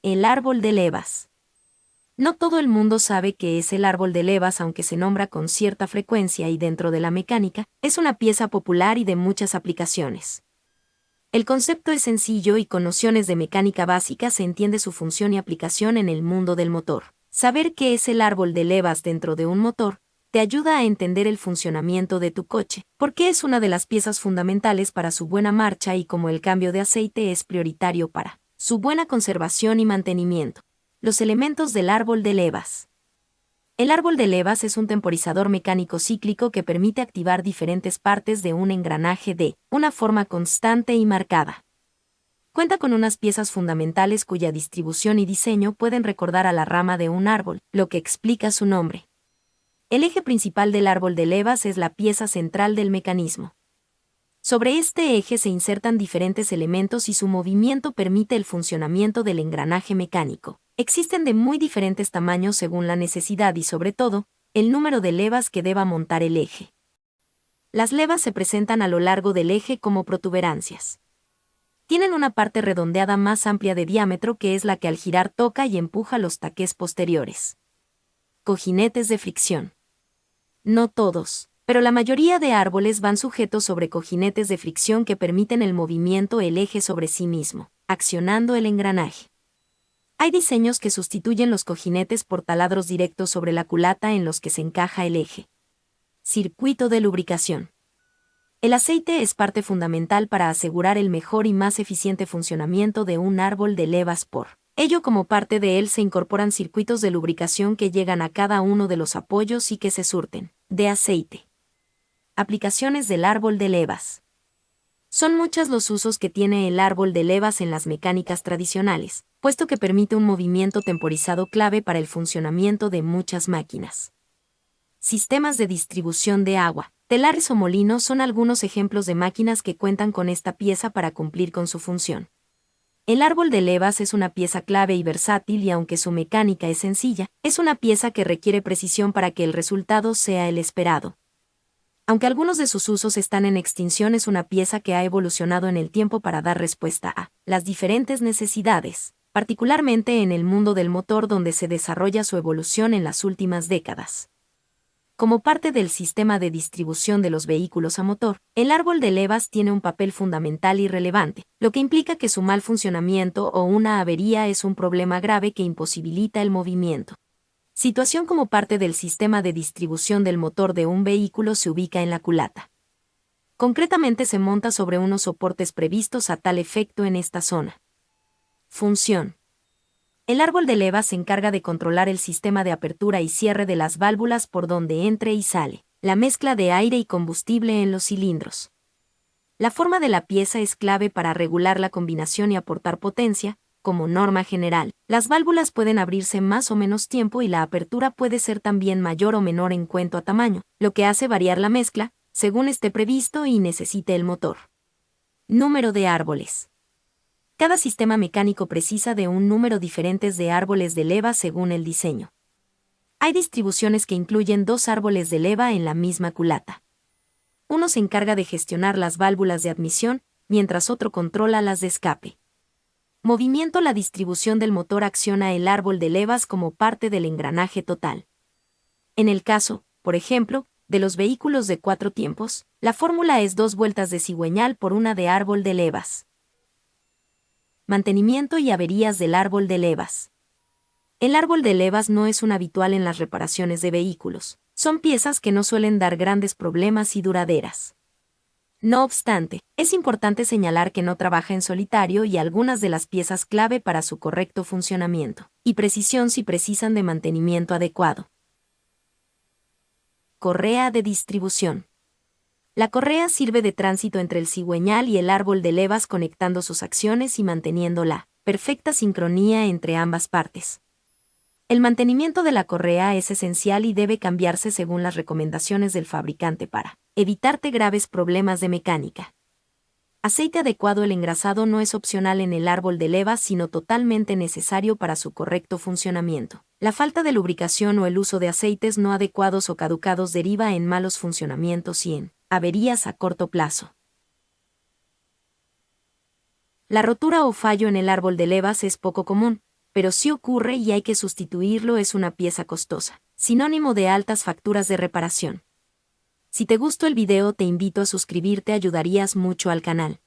El árbol de levas. No todo el mundo sabe qué es el árbol de levas, aunque se nombra con cierta frecuencia y dentro de la mecánica, es una pieza popular y de muchas aplicaciones. El concepto es sencillo y con nociones de mecánica básica se entiende su función y aplicación en el mundo del motor. Saber qué es el árbol de levas dentro de un motor te ayuda a entender el funcionamiento de tu coche, porque es una de las piezas fundamentales para su buena marcha y como el cambio de aceite es prioritario para su buena conservación y mantenimiento. Los elementos del árbol de levas. El árbol de levas es un temporizador mecánico cíclico que permite activar diferentes partes de un engranaje de una forma constante y marcada. Cuenta con unas piezas fundamentales cuya distribución y diseño pueden recordar a la rama de un árbol, lo que explica su nombre. El eje principal del árbol de levas es la pieza central del mecanismo. Sobre este eje se insertan diferentes elementos y su movimiento permite el funcionamiento del engranaje mecánico. Existen de muy diferentes tamaños según la necesidad y sobre todo, el número de levas que deba montar el eje. Las levas se presentan a lo largo del eje como protuberancias. Tienen una parte redondeada más amplia de diámetro que es la que al girar toca y empuja los taqués posteriores. Cojinetes de fricción. No todos, pero la mayoría de árboles van sujetos sobre cojinetes de fricción que permiten el movimiento del eje sobre sí mismo, accionando el engranaje. Hay diseños que sustituyen los cojinetes por taladros directos sobre la culata en los que se encaja el eje. Circuito de lubricación. El aceite es parte fundamental para asegurar el mejor y más eficiente funcionamiento de un árbol de levas por ello, como parte de él se incorporan circuitos de lubricación que llegan a cada uno de los apoyos y que se surten de aceite. Aplicaciones del árbol de levas. Son muchos los usos que tiene el árbol de levas en las mecánicas tradicionales, puesto que permite un movimiento temporizado clave para el funcionamiento de muchas máquinas. Sistemas de distribución de agua. Telares o molinos son algunos ejemplos de máquinas que cuentan con esta pieza para cumplir con su función. El árbol de levas es una pieza clave y versátil y aunque su mecánica es sencilla, es una pieza que requiere precisión para que el resultado sea el esperado. Aunque algunos de sus usos están en extinción, es una pieza que ha evolucionado en el tiempo para dar respuesta a las diferentes necesidades, particularmente en el mundo del motor donde se desarrolla su evolución en las últimas décadas. Como parte del sistema de distribución de los vehículos a motor, el árbol de levas tiene un papel fundamental y relevante, lo que implica que su mal funcionamiento o una avería es un problema grave que imposibilita el movimiento. Situación como parte del sistema de distribución del motor de un vehículo se ubica en la culata. Concretamente se monta sobre unos soportes previstos a tal efecto en esta zona. Función. El árbol de levas se encarga de controlar el sistema de apertura y cierre de las válvulas por donde entre y sale, la mezcla de aire y combustible en los cilindros. La forma de la pieza es clave para regular la combinación y aportar potencia. Como norma general, las válvulas pueden abrirse más o menos tiempo y la apertura puede ser también mayor o menor en cuanto a tamaño, lo que hace variar la mezcla, según esté previsto y necesite el motor. Número de árboles. Cada sistema mecánico precisa de un número diferente de árboles de leva según el diseño. Hay distribuciones que incluyen 2 árboles de leva en la misma culata. Uno se encarga de gestionar las válvulas de admisión, mientras otro controla las de escape. Movimiento. La distribución del motor acciona el árbol de levas como parte del engranaje total. En el caso, por ejemplo, de los vehículos de 4 tiempos, la fórmula es 2 vueltas de cigüeñal por una de árbol de levas. Mantenimiento y averías del árbol de levas. El árbol de levas no es un habitual en las reparaciones de vehículos. Son piezas que no suelen dar grandes problemas y duraderas. No obstante, es importante señalar que no trabaja en solitario y algunas de las piezas clave para su correcto funcionamiento y precisión si precisan de mantenimiento adecuado. Correa de distribución. La correa sirve de tránsito entre el cigüeñal y el árbol de levas, conectando sus acciones y manteniendo la perfecta sincronía entre ambas partes. El mantenimiento de la correa es esencial y debe cambiarse según las recomendaciones del fabricante para evitarte graves problemas de mecánica. Aceite adecuado. El engrasado no es opcional en el árbol de levas, sino totalmente necesario para su correcto funcionamiento. La falta de lubricación o el uso de aceites no adecuados o caducados deriva en malos funcionamientos y en averías a corto plazo. La rotura o fallo en el árbol de levas es poco común, pero si ocurre y hay que sustituirlo, es una pieza costosa, sinónimo de altas facturas de reparación. Si te gustó el video, te invito a suscribirte, ayudarías mucho al canal.